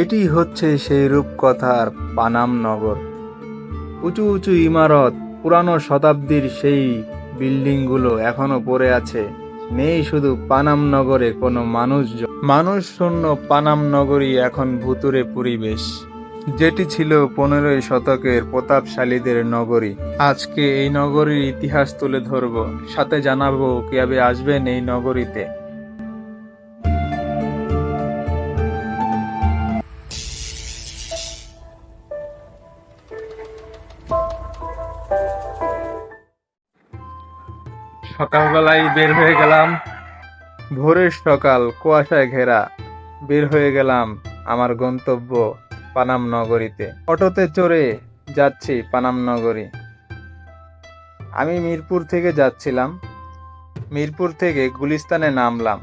এটি হচ্ছে সেই রূপকথার পানাম নগর। উঁচু উঁচু ইমারত, পুরানো শতাব্দীর সেই বিল্ডিংগুলো এখনো পড়ে আছে। নেই শুধু পানাম নগরে কোনো মানুষজন। মানুষ শূন্য পানাম নগরী এখন ভুতুড়ে পরিবেশ, যেটি ছিল 15 শতকের প্রতাপশালীদের নগরী। আজকে এই নগরীর ইতিহাস তুলে ধরব, সাথে জানাবো কিভাবে আসবেন এই নগরীতে। সকালবেলায় বের হয়ে গেলাম, ভোরের সকাল কুয়াশায় ঘেরা। বের হয়ে গেলাম আমার গন্তব্য পানাম নগরীতে। অটোতে চড়ে যাচ্ছি পানাম নগরী। আমি মিরপুর থেকে যাচ্ছিলাম। মিরপুর থেকে গুলিস্তানে নামলাম।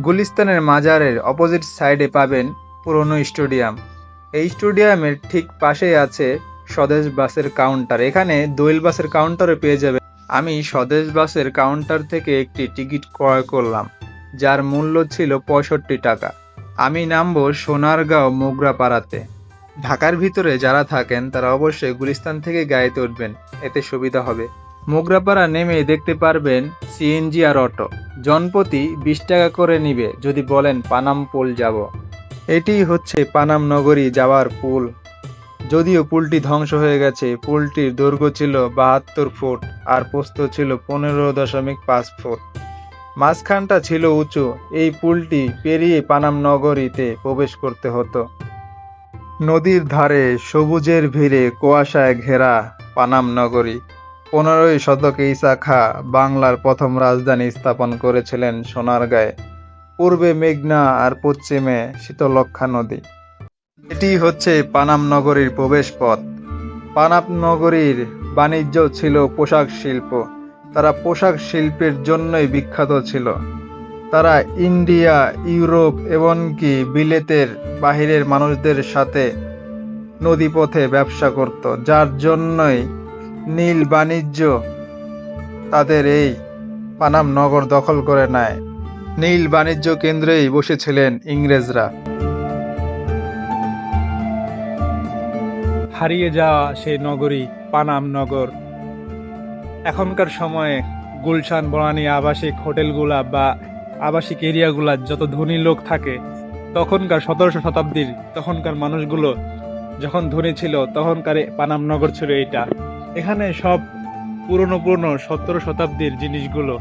গুলিস্তানের মাজারের অপোজিট সাইডে পাবেন পুরনো স্টেডিয়াম। এই স্টেডিয়ামের ঠিক পাশেই আছে স্বদেশ বাসের কাউন্টার। এখানে দোয়েল বাসের কাউন্টারে পেয়ে যাবে। আমি স্বদেশ বাসের কাউন্টার থেকে একটি টিকিট ক্রয় করলাম, যার মূল্য ছিল 65 টাকা। আমি নামবো সোনারগাঁও মোগরাপাড়াতে। ঢাকার ভিতরে যারা থাকেন তারা অবশ্যই গুলিস্তান থেকে গাড়িতে উঠবেন, এতে সুবিধা হবে। মোগরাপাড়া নেমে দেখতে পারবেন সিএনজি আর অটো। জনপ্রতি 20 টাকা করে নিবে যদি বলেন পানাম পুল যাব। এটি হচ্ছে পানাম নগরী যাওয়ার পুল। যদিও পুলটি ধ্বংস হয়ে গেছে। পুলটির দৈর্ঘ্য ছিল 72 ফুট আর প্রস্থ ছিল 15.5 ফুট। মাঝখানটা ছিল উঁচু। এই পুলটি পেরিয়ে পানাম নগরীতে প্রবেশ করতে হতো। নদীর ধারে সবুজের ভিড়ে কুয়াশায় ঘেরা পানাম নগরী। 15 শতকে ঈসা খাঁ বাংলার প্রথম রাজধানী স্থাপন করেছিলেন সোনারগাঁয়ে। পূর্বে মেঘনা আর পশ্চিমে শীতলক্ষ্যা নদী। এটি হচ্ছে পানাম নগরীর প্রবেশ পথ। পানাম নগরীর বাণিজ্য ছিল পোশাক শিল্প। তারা পোশাক শিল্পের জন্যই বিখ্যাত ছিল। তারা ইন্ডিয়া, ইউরোপ এমনকি বিলেতের বাহিরের মানুষদের সাথে নদীপথে ব্যবসা করত, যার জন্যই নীল বাণিজ্য তাদের এই পানাম নগর দখল করে নেয়। নীল বাণিজ্য কেন্দ্রেই বসেছিলেন ইংরেজরা। হারিয়ে যাওয়া সেই নগরী পানাম নগর এখনকার সময়ে গুলশান, বনানী আবাসিক হোটেলগুলা বা আবাসিক এরিয়াগুলা যত ধনী লোক থাকে, তখনকার 1700 শতাব্দীর তখনকার মানুষগুলো যখন ধনী ছিল তখনকার পানাম নগর ছিল এইটা। এখানে সব পুরনো 17 শতাব্দীর জিনিসগুলো,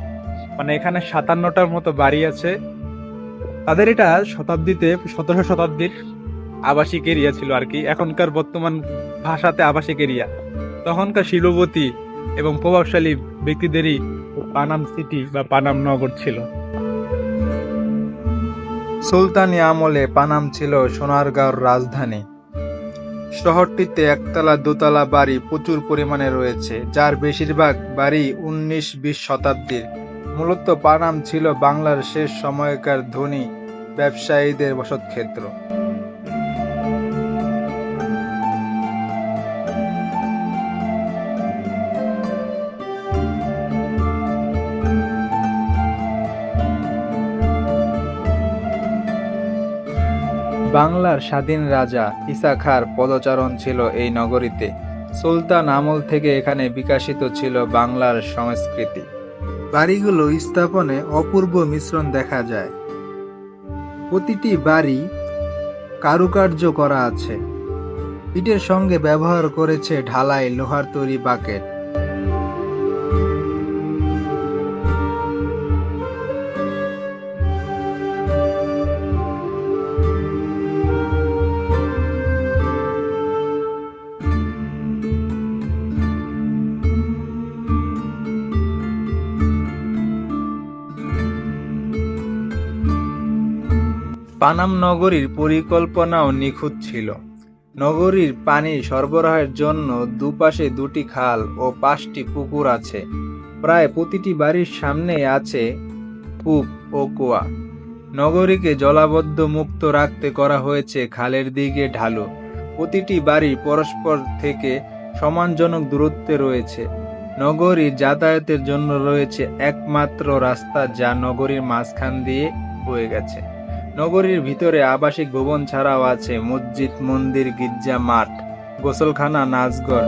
মানে এখানে 57টার মতো বাড়ি আছে। তাদের এটা 1700 শতাব্দীর আবাসিক এরিয়া ছিল আর কি। এখনকার বর্তমান ভাষাতে আবাসিক এরিয়া। তখনকার শিল্পপতি এবং প্রভাবশালী ব্যক্তিদেরই পানাম সিটি বা পানাম নগর ছিল। সুলতানি আমলে পানাম ছিল সোনারগাঁওর রাজধানী। শহরটিতে একতলা দোতলা বাড়ি প্রচুর পরিমাণে রয়েছে, যার বেশিরভাগ বাড়ি 19-20 শতাব্দীর। মূলত পানাম ছিল বাংলার শেষ সময়কার ধনী ব্যবসায়ীদের বসতক্ষেত্র। বাংলার স্বাধীন রাজা ঈসা খাঁর পদচারণ ছিল এই নগরীতে। সুলতান আমল থেকে এখানে বিকশিত ছিল বাংলার সংস্কৃতি। বাড়িগুলো স্থাপনে অপূর্ব মিশ্রণ দেখা যায়। প্রতিটি বাড়ি কারুকার্য করা আছে। ইটের সঙ্গে ব্যবহার করেছে ঢালাই, লোহার তৈরি বাকেট। পানাম নগরীর পরিকল্পনাও নিখুঁত ছিল। নগরীর পানি সরবরাহের জন্য দুপাশে 2টি খাল ও 5টি পুকুর আছে। প্রায় প্রতিটি বাড়ির সামনেই আছে কূপ ও কুয়া। নগরীকে জলাবদ্ধ মুক্ত রাখতে করা হয়েছে খালের দিকে ঢালু। প্রতিটি বাড়ি পরস্পর থেকে সমানজনক দূরত্বে রয়েছে। নগরীর যাতায়াতের জন্য রয়েছে একমাত্র রাস্তা, যা নগরীর মাঝখান দিয়ে বয়ে গেছে। নগরীর ভিতরে আবাসিক ভবন ছাড়াও আছে মসজিদ, মন্দির, গির্জা, মাঠ, গোসলখানা, নাচঘর।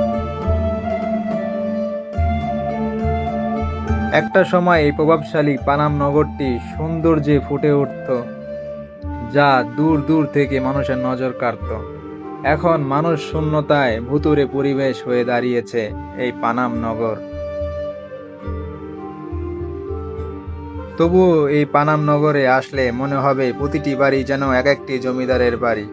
একটা সময় এই প্রভাবশালী পানাম নগরটি সৌন্দর্যে ফুটে উঠত, যা দূর দূর থেকে মানুষের নজর কাড়ত। এখন মানুষ শূন্যতায় ভুতুড়ে পরিবেশ হয়ে দাঁড়িয়েছে এই পানাম নগর। তবুও এই পানাম নগরে আসলে মনে হবে প্রতিটি বাড়ি যেন এক একটি জমিদারের বাড়ি।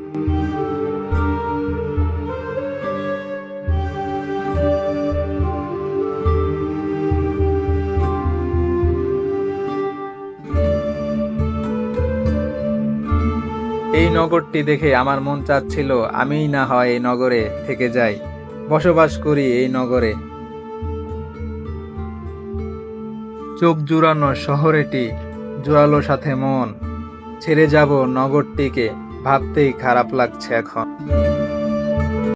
এই নগরটি দেখে আমার মন চাচ্ছিল আমিই না হয় এই নগরে থেকে যাই, বসবাস করি এই নগরে। চোখ জুড়ানো শহর এটি, জোরালো সাথে মন। ছেড়ে যাব নগরটিকে, ভাবতেই খারাপ লাগছে এখন।